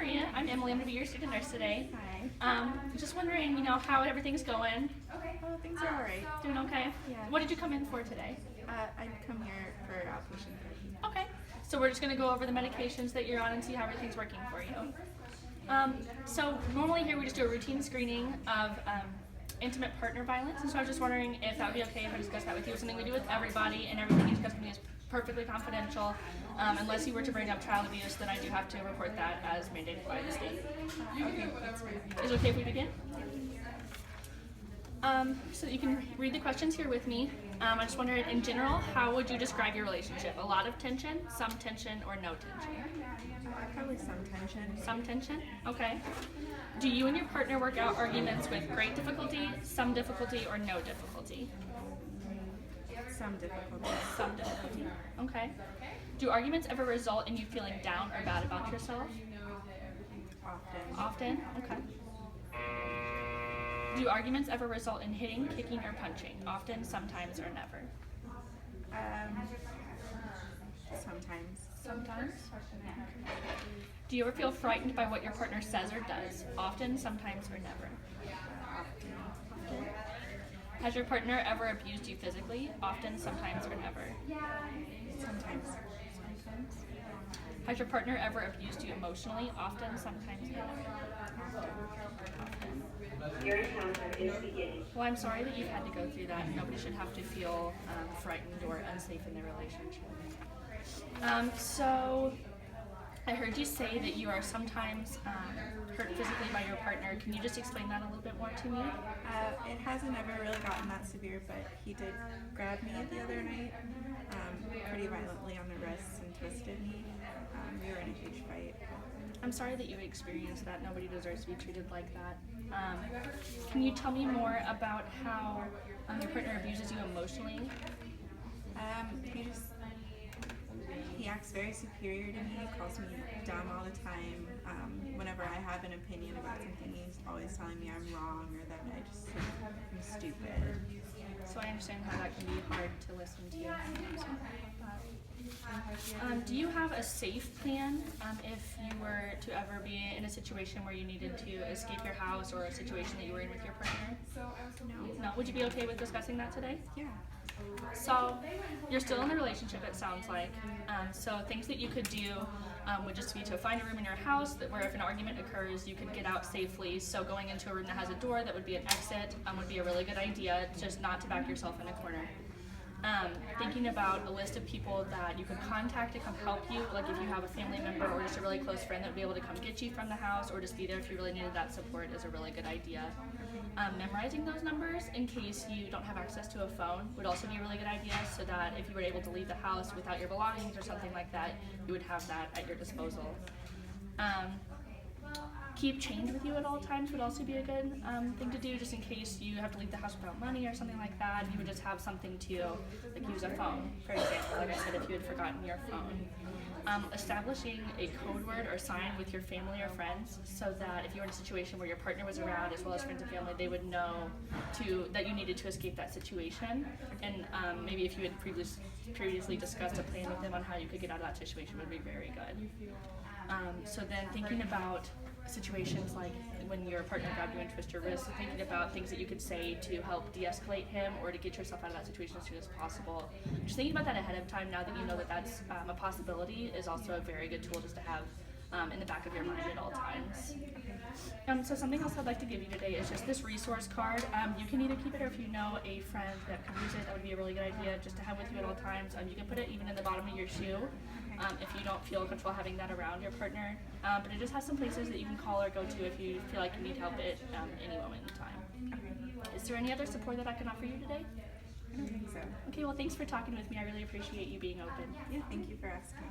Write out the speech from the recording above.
Maria. I'm Emily. I'm going to be your student nurse today. Hi. Just wondering, how everything's going. Oh, things are alright. Doing okay? Yeah. What did you come in for today? I'd come here for outpatient therapy. Okay. So we're just going to go over the medications that you're on and see how everything's working for you. So normally here we just do a routine screening of intimate partner violence, and so I was just wondering if that would be okay if I discuss that with you. It's something we do with everybody, and everything you discuss with me is perfectly confidential. Unless you were to bring up child abuse, then I do have to report that as mandated by the state. Okay, that's fine. Is it okay if we begin? So you can read the questions here with me. I just wondered, in general, how would you describe your relationship? A lot of tension, some tension, or no tension? Probably some tension. Some tension? Okay. Do you and your partner work out arguments with great difficulty, some difficulty, or no difficulty? Some difficulty. Some difficulty. Okay. Do arguments ever result in you feeling down or bad about yourself? Often. Often? Okay. Do arguments ever result in hitting, kicking, or punching? Often, sometimes, or never? Sometimes. Sometimes? Do you ever feel frightened by what your partner says or does? Often, sometimes, or never? Often. Has your partner ever abused you physically? Often, sometimes, or never? Sometimes. Sometimes. Has your partner ever abused you emotionally? Often, sometimes, or never? Your encounter is beginning. Well, I'm sorry that you've had to go through that. Nobody should have to feel frightened or unsafe in their relationship. So, I heard you say that you are sometimes hurt physically by your partner. Can you just explain that a little bit more to me? It hasn't ever really gotten that severe, but he did grab me the other night pretty violently on the wrists and twisted me. We were in a huge fight. I'm sorry that you experienced that. Nobody deserves to be treated like that. Can you tell me more about how your partner abuses you emotionally? He acts very superior to me, calls me dumb all the time. Whenever I have an opinion about something, he's always telling me I'm wrong or that I'm stupid. So I understand how that can be hard to listen to. Do you have a safe plan if you were to ever be in a situation where you needed to escape your house or a situation that you were in with your partner? No. No? Would you be okay with discussing that today? Yeah. So you're still in the relationship, it sounds like. So things that you could do would just be to find a room in your house where if an argument occurs, you could get out safely. So going into a room that has a door that would be an exit would be a really good idea, just not to back yourself in a corner. Thinking about a list of people that you could contact to come help you, like if you have a family member or just a really close friend that would be able to come get you from the house or just be there if you really needed that support is a really good idea. Memorizing those numbers in case you don't have access to a phone would also be a really good idea so that if you were able to leave the house without your belongings or something like that, you would have that at your disposal. Keep change with you at all times would also be a good thing to do, just in case you have to leave the house without money or something like that. You would just have something to use a phone, for example, like I said, if you had forgotten your phone. Establishing a code word or sign with your family or friends so that if you were in a situation where your partner was around as well as friends and family, they would know that you needed to escape that situation. And maybe if you had previously discussed a plan with them on how you could get out of that situation would be very good. So then thinking about situations like when your partner grabbed you and twisted your wrist, thinking about things that you could say to help de-escalate him or to get yourself out of that situation as soon as possible. Just thinking about that ahead of time now that you know that that's a possibility is also a very good tool just to have in the back of your mind at all times. So something else I'd like to give you today is just this resource card. You can either keep it or if you know a friend that can use it, that would be a really good idea just to have with you at all times. You can put it even in the bottom of your shoe if you don't feel comfortable having that around your partner. But it just has some places that you can call or go to if you feel like you need help at any moment in time. Is there any other support that I can offer you today? I don't think so. Okay, well thanks for talking with me. I really appreciate you being open. Yeah, thank you for asking.